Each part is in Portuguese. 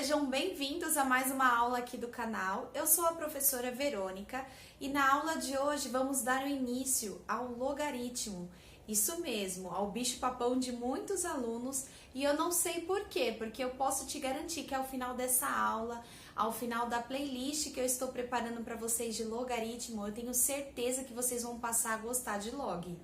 Sejam bem-vindos a mais uma aula aqui do canal. Eu sou a professora Verônica e na aula de hoje vamos dar o início ao logaritmo. Isso mesmo, ao bicho-papão de muitos alunos, e eu não sei por quê, porque eu posso te garantir que ao final dessa aula, ao final da playlist que eu estou preparando para vocês de logaritmo, eu tenho certeza que vocês vão passar a gostar de log,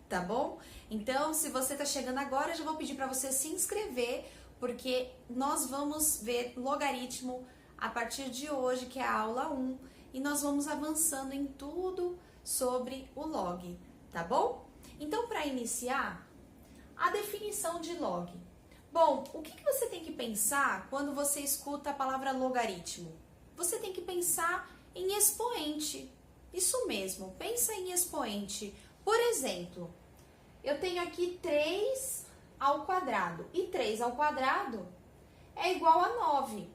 tá bom? Então, se você está chegando agora, eu já vou pedir para você se inscrever, porque nós vamos ver logaritmo a partir de hoje, que é a aula 1, e nós vamos avançando em tudo sobre o log, tá bom? Então, para iniciar, a definição de log. Bom, o que você tem que pensar quando você escuta a palavra logaritmo? Você tem que pensar em expoente. Isso mesmo, pensa em expoente. Por exemplo, eu tenho aqui 3 ao quadrado, e 3 ao quadrado é igual a 9,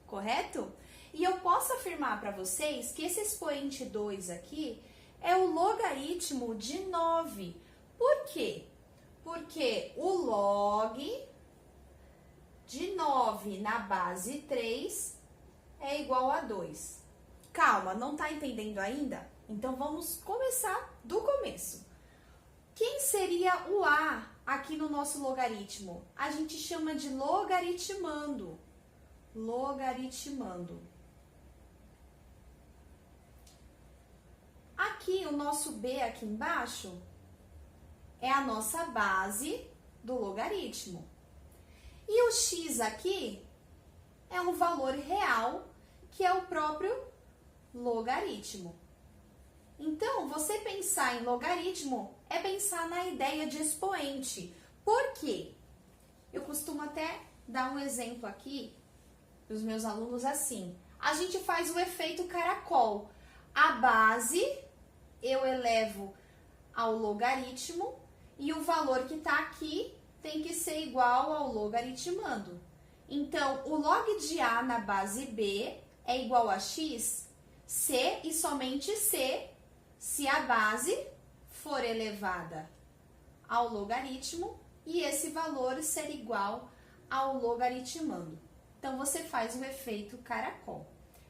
correto? E eu posso afirmar para vocês que esse expoente 2 aqui é o logaritmo de 9. Por quê? Porque o log de 9 na base 3 é igual a 2. Calma, não está entendendo ainda? Então vamos começar do começo. Quem seria o A aqui no nosso logaritmo? A gente chama de logaritmando. Logaritmando. Aqui, o nosso B aqui embaixo é a nossa base do logaritmo. E o x aqui é um valor real, que é o próprio logaritmo. Então, você pensar em logaritmo é pensar na ideia de expoente. Por quê? Eu costumo até dar um exemplo aqui para os meus alunos assim. A gente faz o efeito caracol. A base eu elevo ao logaritmo e o valor que está aqui tem que ser igual ao logaritmando. Então, o log de A na base B é igual a x, C e somente C, se a base for elevada ao logaritmo e esse valor ser igual ao logaritmando. Então, você faz o efeito caracol.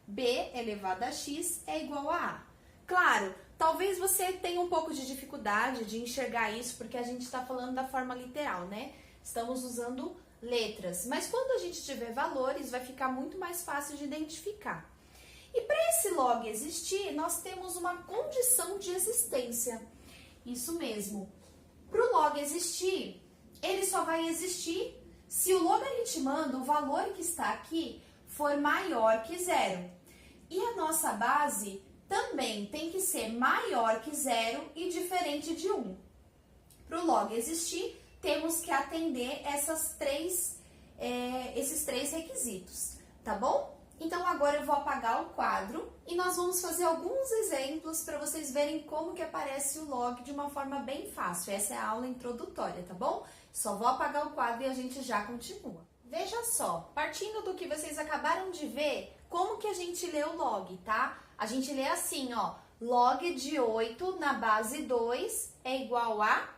B elevado a x é igual a A. Claro, talvez você tenha um pouco de dificuldade de enxergar isso, porque a gente está falando da forma literal, né? Estamos usando letras, mas quando a gente tiver valores, vai ficar muito mais fácil de identificar. E para esse log existir, nós temos uma condição de existência. Isso mesmo. Para o log existir, ele só vai existir se o logaritmando, o valor que está aqui, for maior que 0. E a nossa base também tem que ser maior que 0 e diferente de 1. Para o log existir, temos que atender esses três requisitos, tá bom? Então, agora eu vou apagar o quadro e nós vamos fazer alguns exemplos para vocês verem como que aparece o log de uma forma bem fácil. Essa é a aula introdutória, tá bom? Só vou apagar o quadro e a gente já continua. Veja só, partindo do que vocês acabaram de ver, como que a gente lê o log, tá? A gente lê assim, ó, log de 8 na base 2 é igual a...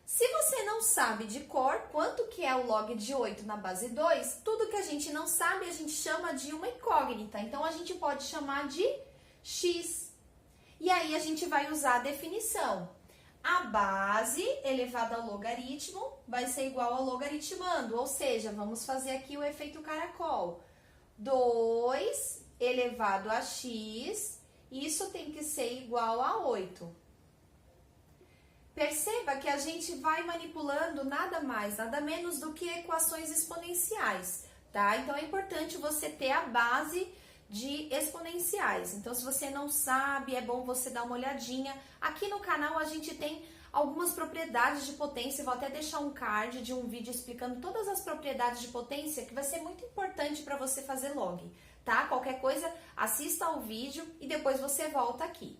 Se você não sabe de cor quanto que é o log de 8 na base 2, tudo que a gente não sabe a gente chama de uma incógnita. Então, a gente pode chamar de x. E aí, a gente vai usar a definição. A base elevada ao logaritmo vai ser igual ao logaritmando, ou seja, vamos fazer aqui o efeito caracol. 2 elevado a x, isso tem que ser igual a 8. Perceba que a gente vai manipulando nada mais, nada menos do que equações exponenciais, tá? Então, é importante você ter a base de exponenciais. Então, se você não sabe, é bom você dar uma olhadinha. Aqui no canal a gente tem algumas propriedades de potência, vou até deixar um card de um vídeo explicando todas as propriedades de potência, que vai ser muito importante para você fazer log, tá? Qualquer coisa, assista ao vídeo e depois você volta aqui.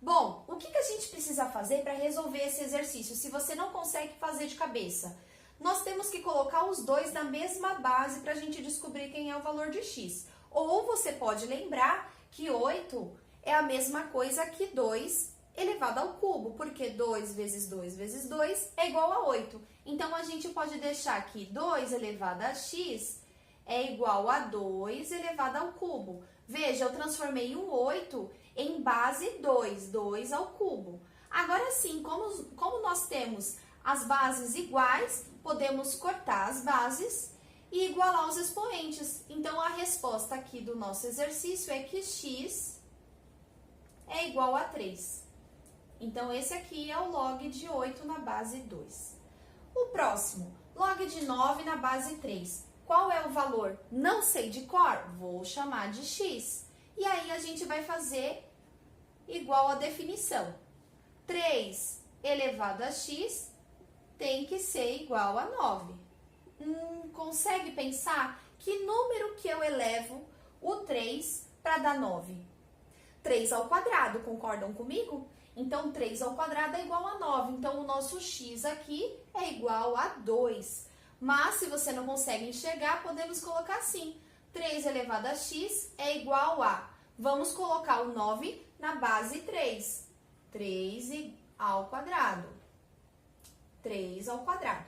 Bom, o que a gente precisa fazer para resolver esse exercício, se você não consegue fazer de cabeça? Nós temos que colocar os dois na mesma base para a gente descobrir quem é o valor de x. Ou você pode lembrar que 8 é a mesma coisa que 2 elevado ao cubo, porque 2 vezes 2 vezes 2 é igual a 8. Então, a gente pode deixar que 2 elevado a x é igual a 2 elevado ao cubo. Veja, eu transformei o 8 em base 2, 2 ao cubo. Agora sim, como nós temos as bases iguais, podemos cortar as bases e igualar os expoentes. Então, a resposta aqui do nosso exercício é que x é igual a 3. Então, esse aqui é o log de 8 na base 2. O próximo, log de 9 na base 3. Qual é o valor? Não sei de cor? Vou chamar de x. E aí, a gente vai fazer igual a definição. 3 elevado a x tem que ser igual a 9. Consegue pensar que número que eu elevo o 3 para dar 9? 3 ao quadrado, concordam comigo? Então, 3 ao quadrado é igual a 9. Então, o nosso x aqui é igual a 2. Mas, se você não consegue enxergar, podemos colocar assim. 3 elevado a x é igual a... Vamos colocar o 9 na base 3. 3 ao quadrado. 3 ao quadrado.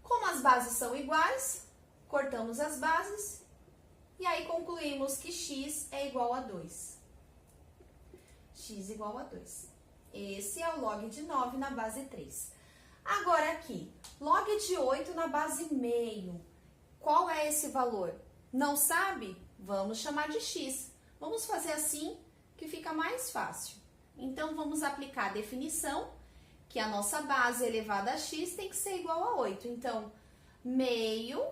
Como as bases são iguais, cortamos as bases e aí concluímos que x é igual a 2. X igual a 2. Esse é o log de 9 na base 3. Agora aqui, log de 8 na base meio. Qual é esse valor? Não sabe? Vamos chamar de x. Vamos fazer assim que fica mais fácil. Então, vamos aplicar a definição que a nossa base elevada a x tem que ser igual a 8. Então, meio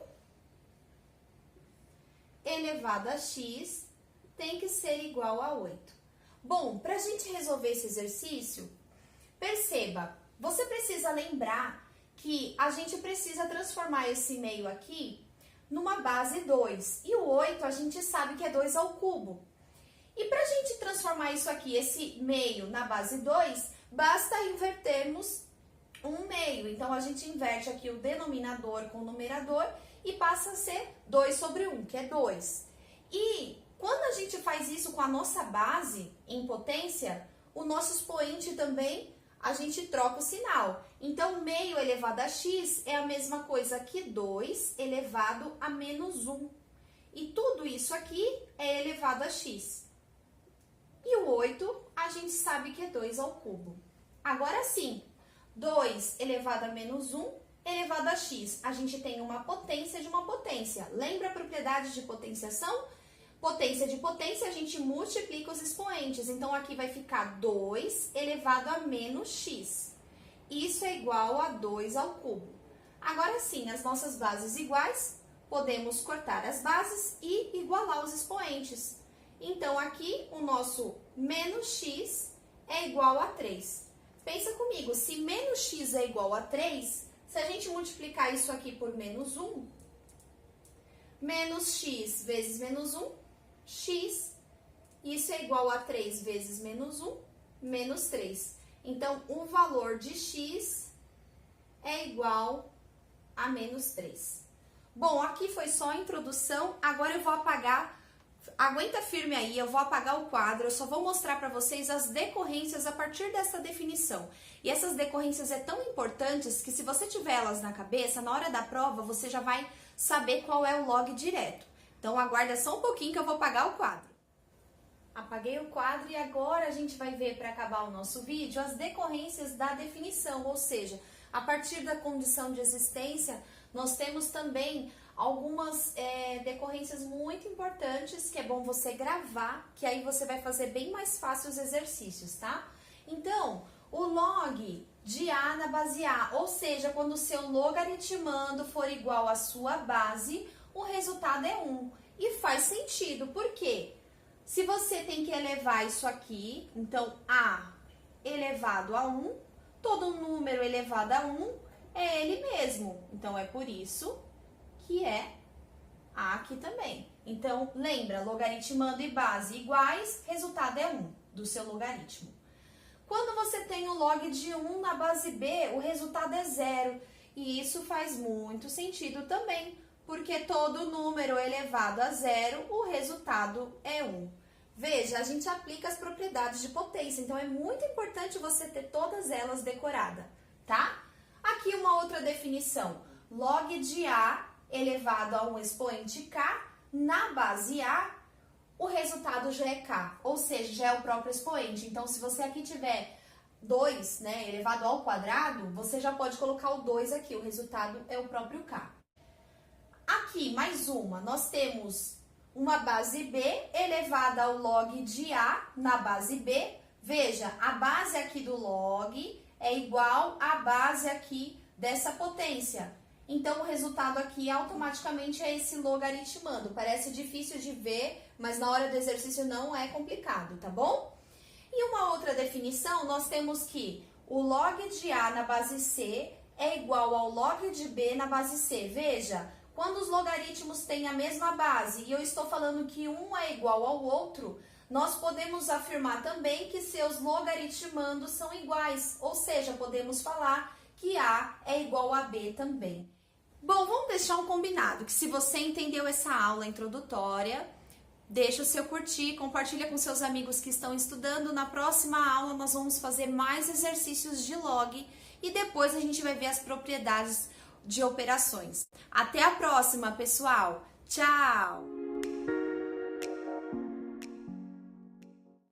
elevado a x tem que ser igual a 8. Bom, para a gente resolver esse exercício, perceba, você precisa lembrar que a gente precisa transformar esse meio aqui numa base 2. E o 8 a gente sabe que é 2 ao cubo. E para a gente transformar isso aqui, esse meio na base 2, basta invertermos um meio. Então, a gente inverte aqui o denominador com o numerador e passa a ser 2 sobre 1, que é 2. E quando a gente faz isso com a nossa base em potência, o nosso expoente também, a gente troca o sinal. Então, meio elevado a x é a mesma coisa que 2 elevado a menos 1. E tudo isso aqui é elevado a x. E o 8, a gente sabe que é 2 ao cubo. Agora sim, 2 elevado a menos 1 elevado a x. A gente tem uma potência de uma potência. Lembra a propriedade de potenciação? Potência de potência, a gente multiplica os expoentes. Então, aqui vai ficar 2 elevado a menos x. Isso é igual a 2 ao cubo. Agora sim, as nossas bases iguais, podemos cortar as bases e igualar os expoentes. Então, aqui, o nosso menos x é igual a 3. Pensa comigo, se menos x é igual a 3, se a gente multiplicar isso aqui por menos 1, menos x vezes menos 1, x, isso é igual a 3 vezes menos 1, menos 3. Então, o valor de x é igual a menos 3. Bom, aqui foi só a introdução, agora eu vou apagar. Aguenta firme aí, eu vou apagar o quadro, eu só vou mostrar para vocês as decorrências a partir dessa definição. E essas decorrências é tão importantes que se você tiver elas na cabeça, na hora da prova, você já vai saber qual é o log direto. Então, aguarda só um pouquinho que eu vou apagar o quadro. Apaguei o quadro e agora a gente vai ver, para acabar o nosso vídeo, as decorrências da definição, ou seja, a partir da condição de existência, nós temos também algumas decorrências muito importantes que é bom você gravar, que aí você vai fazer bem mais fácil os exercícios, tá? Então, o log de A na base A, ou seja, quando o seu logaritmando for igual à sua base, o resultado é 1. E faz sentido, por quê? Se você tem que elevar isso aqui, então A elevado a 1, todo número elevado a 1 é ele mesmo. Então, é por isso que é A aqui também. Então, lembra, logaritmando e base iguais, resultado é 1 do seu logaritmo. Quando você tem o log de 1 na base B, o resultado é 0. E isso faz muito sentido também, porque todo número elevado a 0, o resultado é 1. Veja, a gente aplica as propriedades de potência, então é muito importante você ter todas elas decoradas, tá? Aqui uma outra definição, log de A elevado a um expoente k, na base A, o resultado já é k, ou seja, já é o próprio expoente. Então, se você aqui tiver 2, né, elevado ao quadrado, você já pode colocar o 2 aqui, o resultado é o próprio k. Aqui, mais uma, nós temos uma base B elevada ao log de A na base B. Veja, a base aqui do log é igual à base aqui dessa potência. Então, o resultado aqui automaticamente é esse logaritmando. Parece difícil de ver, mas na hora do exercício não é complicado, tá bom? E uma outra definição, nós temos que o log de A na base C é igual ao log de B na base C. Veja, quando os logaritmos têm a mesma base e eu estou falando que um é igual ao outro, nós podemos afirmar também que seus logaritmandos são iguais, ou seja, podemos falar que A é igual a B também. Bom, vamos deixar um combinado, que se você entendeu essa aula introdutória, deixa o seu curtir, compartilha com seus amigos que estão estudando. Na próxima aula nós vamos fazer mais exercícios de log e depois a gente vai ver as propriedades de operações. Até a próxima, pessoal! Tchau!